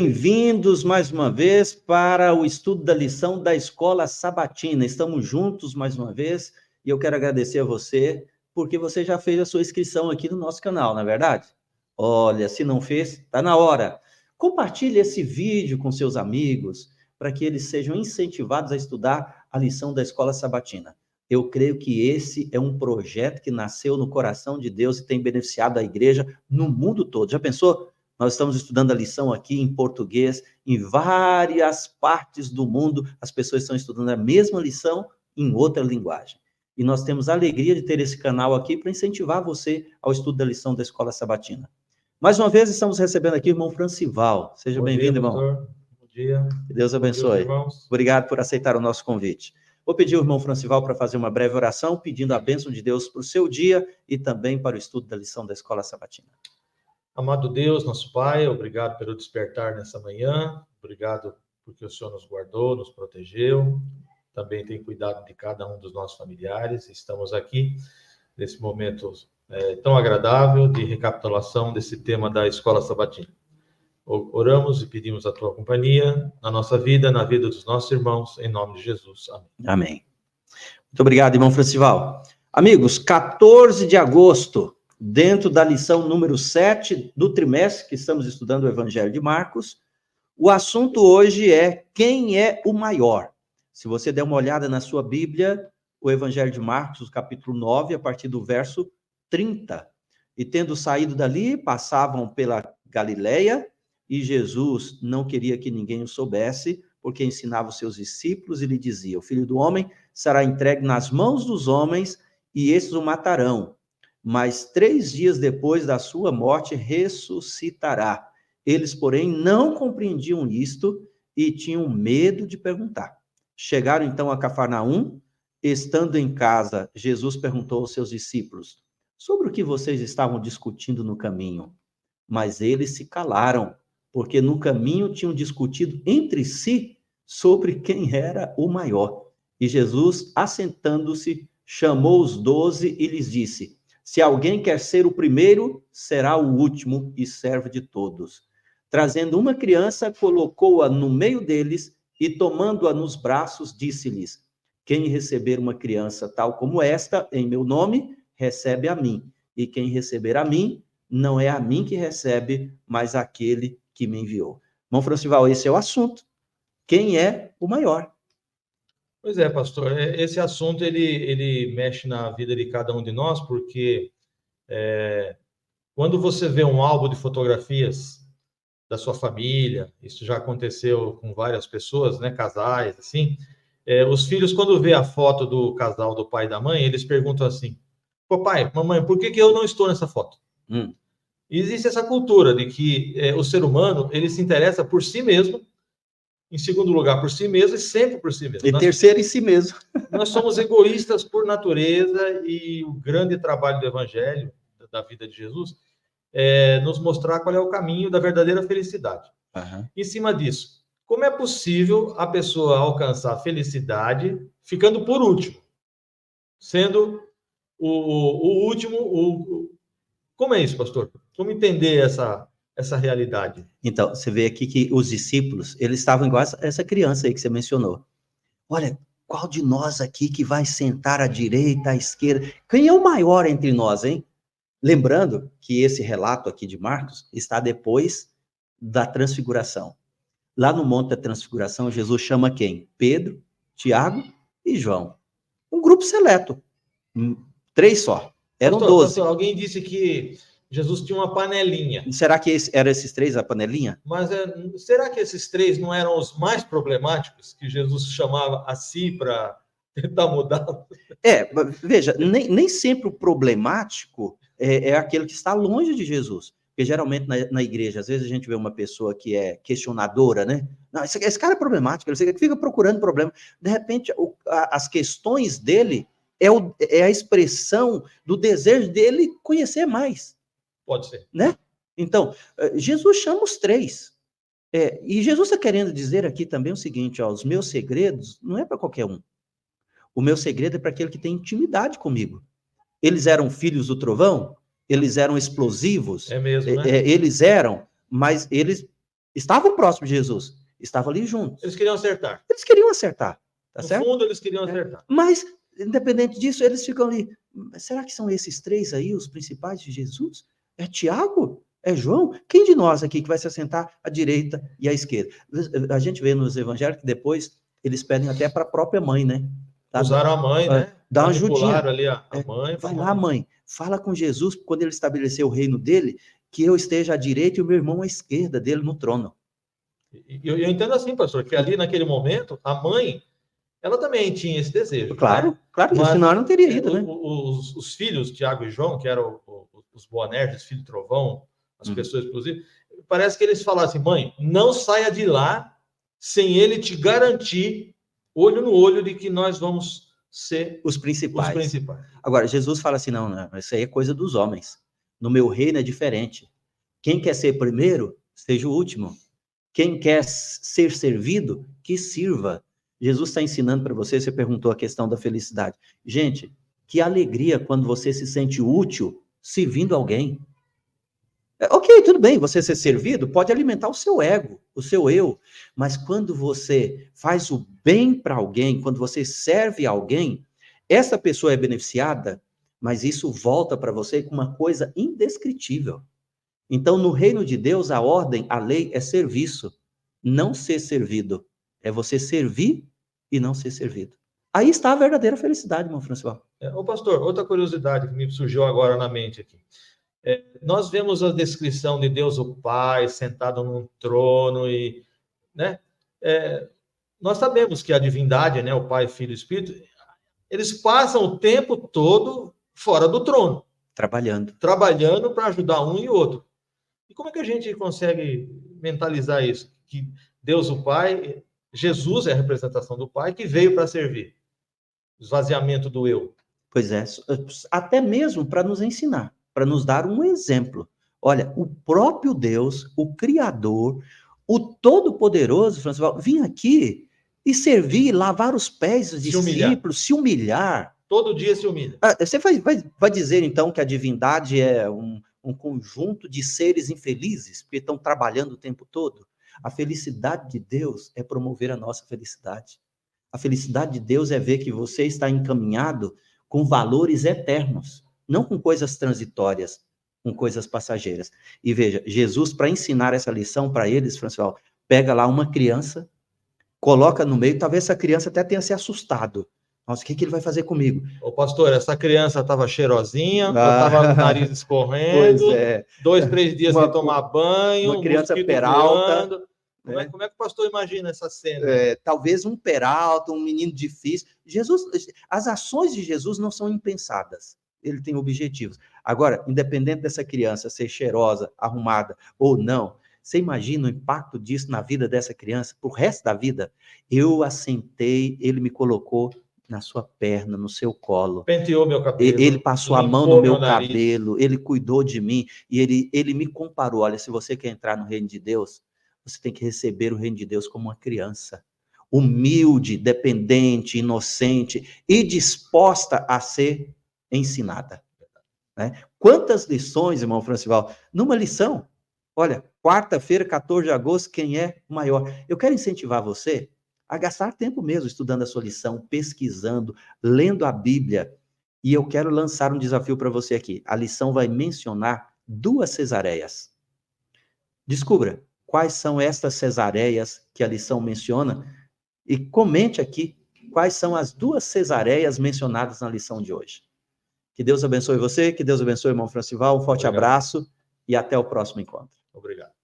Bem-vindos mais uma vez para o estudo da lição da Escola Sabatina. Estamos juntos mais uma vez e eu quero agradecer a você porque você já fez a sua inscrição aqui no nosso canal, não é verdade? Olha, se não fez, está na hora. Compartilhe esse vídeo com seus amigos para que eles sejam incentivados a estudar a lição da Escola Sabatina. Eu creio que esse é um projeto que nasceu no coração de Deus e tem beneficiado a igreja no mundo todo. Já pensou? Nós estamos estudando a lição aqui em português, em várias partes do mundo, as pessoas estão estudando a mesma lição em outra linguagem. E nós temos a alegria de ter esse canal aqui para incentivar você ao estudo da lição da Escola Sabatina. Mais uma vez, estamos recebendo aqui o irmão Francival. Seja bem-vindo, irmão. Bom dia. Que Deus abençoe. Obrigado por aceitar o nosso convite. Vou pedir ao irmão Francival para fazer uma breve oração, pedindo a bênção de Deus para o seu dia e também para o estudo da lição da Escola Sabatina. Amado Deus, nosso Pai, obrigado pelo despertar nessa manhã, obrigado porque o Senhor nos guardou, nos protegeu, também tem cuidado de cada um dos nossos familiares. Estamos aqui nesse momento tão agradável de recapitulação desse tema da Escola Sabatina. Oramos e pedimos a Tua companhia na nossa vida, na vida dos nossos irmãos, em nome de Jesus. Amém. Amém. Muito obrigado, irmão Francival. Amigos, 14 de agosto, dentro da lição número 7 do trimestre, que estamos estudando o Evangelho de Marcos, o assunto hoje é quem é o maior. Se você der uma olhada na sua Bíblia, o Evangelho de Marcos, capítulo 9, a partir do verso 30. E tendo saído dali, passavam pela Galileia, e Jesus não queria que ninguém o soubesse, porque ensinava os seus discípulos e lhe dizia: o Filho do Homem será entregue nas mãos dos homens, e esses o matarão. Mas 3 dias depois da sua morte ressuscitará. Eles, porém, não compreendiam isto e tinham medo de perguntar. Chegaram então a Cafarnaum. Estando em casa, Jesus perguntou aos seus discípulos: sobre o que vocês estavam discutindo no caminho? Mas eles se calaram, porque no caminho tinham discutido entre si sobre quem era o maior. E Jesus, assentando-se, chamou os 12 e lhes disse: se alguém quer ser o primeiro, será o último e servo de todos. Trazendo uma criança, colocou-a no meio deles e, tomando-a nos braços, disse-lhes: quem receber uma criança tal como esta, em meu nome, recebe a mim. E quem receber a mim, não é a mim que recebe, mas aquele que me enviou. Irmão Francival, esse é o assunto. Quem é o maior? Pois é, pastor, esse assunto ele mexe na vida de cada um de nós, porque quando você vê um álbum de fotografias da sua família, isso já aconteceu com várias pessoas, né, casais, assim, os filhos, quando vê a foto do casal do pai e da mãe, eles perguntam assim: papai, mamãe, por que eu não estou nessa foto? Existe essa cultura de que o ser humano, ele se interessa por si mesmo, em segundo lugar por si mesmo e sempre por si mesmo. E terceiro em si mesmo. Nós somos egoístas por natureza e o grande trabalho do Evangelho, da vida de Jesus, é nos mostrar qual é o caminho da verdadeira felicidade. Em cima disso, como é possível a pessoa alcançar a felicidade ficando por último? Sendo o último... Como é isso, pastor? Como entender essa realidade? Então, você vê aqui que os discípulos, eles estavam igual a essa criança aí que você mencionou. Olha, qual de nós aqui que vai sentar à direita, à esquerda? Quem é o maior entre nós, hein? Lembrando que esse relato aqui de Marcos está depois da transfiguração. Lá no Monte da Transfiguração, Jesus chama quem? Pedro, Tiago e João. Um grupo seleto. 3 só. Eram 12. Pastor, alguém disse que Jesus tinha uma panelinha. Será que eram esses 3 a panelinha? Mas será que esses 3 não eram os mais problemáticos que Jesus chamava a si para tentar mudar? Veja, nem sempre o problemático é aquele que está longe de Jesus. Porque geralmente na igreja, às vezes a gente vê uma pessoa que é questionadora, né? Não, esse cara é problemático, ele fica procurando problema. De repente, as questões dele é a expressão do desejo dele conhecer mais. Pode ser. Né? Então, Jesus chama os 3. E Jesus está querendo dizer aqui também o seguinte: os meus segredos não é para qualquer um. O meu segredo é para aquele que tem intimidade comigo. Eles eram filhos do trovão? Eles eram explosivos? É mesmo, né? Eles eram, mas eles estavam próximos de Jesus, estavam ali juntos. Eles queriam acertar. Eles queriam acertar, tá No certo? fundo, eles queriam acertar. Mas, independente disso, eles ficam ali. Será que são esses três aí os principais de Jesus? É Tiago? É João? Quem de nós aqui que vai se assentar à direita e à esquerda? A gente vê nos evangelhos que depois eles pedem até para a própria mãe, né? Usaram a mãe, né? Dá uma ajudinha. Ali a mãe. Vai lá, mãe. Fala com Jesus, quando ele estabeleceu o reino dele, que eu esteja à direita e o meu irmão à esquerda dele no trono. Eu entendo assim, pastor, que ali naquele momento, a mãe, ela também tinha esse desejo. Claro, né? claro, mas, senão ela não teria ido, né? Os filhos, Tiago e João, que eram os Boanerges, filho de Trovão, as pessoas explosivas, parece que eles falaram assim, mãe, não saia de lá sem ele te garantir, olho no olho, de que nós vamos ser os principais. Agora, Jesus fala assim, não, isso aí é coisa dos homens. No meu reino é diferente. Quem quer ser primeiro, seja o último. Quem quer ser servido, que sirva. Jesus está ensinando para você perguntou a questão da felicidade. Gente, que alegria quando você se sente útil servindo alguém. Ok, tudo bem, você ser servido pode alimentar o seu ego, o seu eu, mas quando você faz o bem para alguém, quando você serve alguém, essa pessoa é beneficiada, mas isso volta para você com uma coisa indescritível. Então, no reino de Deus, a ordem, a lei é serviço, não ser servido. É você servir e não ser servido. Aí está a verdadeira felicidade, irmão Francisco. Ô pastor, outra curiosidade que me surgiu agora na mente aqui. Nós vemos a descrição de Deus o Pai sentado num trono e, né? Nós sabemos que a divindade, né, o Pai, Filho e Espírito, eles passam o tempo todo fora do trono, trabalhando para ajudar um e outro. E como é que a gente consegue mentalizar isso? Que Deus o Pai, Jesus é a representação do Pai que veio para servir, esvaziamento do eu. Pois é, até mesmo para nos ensinar, para nos dar um exemplo. Olha, o próprio Deus, o Criador, o Todo-Poderoso, Francisco, vinha aqui e servir, lavar os pés dos discípulos, se humilhar. Todo dia se humilha. Você vai dizer, então, que a divindade é um conjunto de seres infelizes, porque estão trabalhando o tempo todo? A felicidade de Deus é promover a nossa felicidade. A felicidade de Deus é ver que você está encaminhado com valores eternos, não com coisas transitórias, com coisas passageiras. E veja, Jesus, para ensinar essa lição para eles, Francisco, pega lá uma criança, coloca no meio, talvez essa criança até tenha se assustado. Nossa, o que ele vai fazer comigo? Ô pastor, essa criança estava cheirosinha, estava com o nariz escorrendo, 2, 3 dias sem tomar banho, uma criança peralta. Como é que o pastor imagina essa cena? Talvez um peralta, um menino difícil. As ações de Jesus não são impensadas. Ele tem objetivos. Agora, independente dessa criança ser cheirosa, arrumada ou não, você imagina o impacto disso na vida dessa criança, pro resto da vida? Eu assentei, ele me colocou na sua perna, no seu colo. Penteou meu cabelo. Ele passou a mão no meu cabelo, ele cuidou de mim, e ele me comparou. Olha, se você quer entrar no reino de Deus, você tem que receber o reino de Deus como uma criança, humilde, dependente, inocente e disposta a ser ensinada. Né? Quantas lições, irmão Francival, numa lição? Olha, quarta-feira, 14 de agosto, quem é o maior? Eu quero incentivar você a gastar tempo mesmo estudando a sua lição, pesquisando, lendo a Bíblia. E eu quero lançar um desafio para você aqui. A lição vai mencionar 2 cesareias. Descubra quais são estas cesareias que a lição menciona e comente aqui quais são as 2 cesareias mencionadas na lição de hoje. Que Deus abençoe você, que Deus abençoe o irmão Francival, um forte abraço e até o próximo encontro. Obrigado.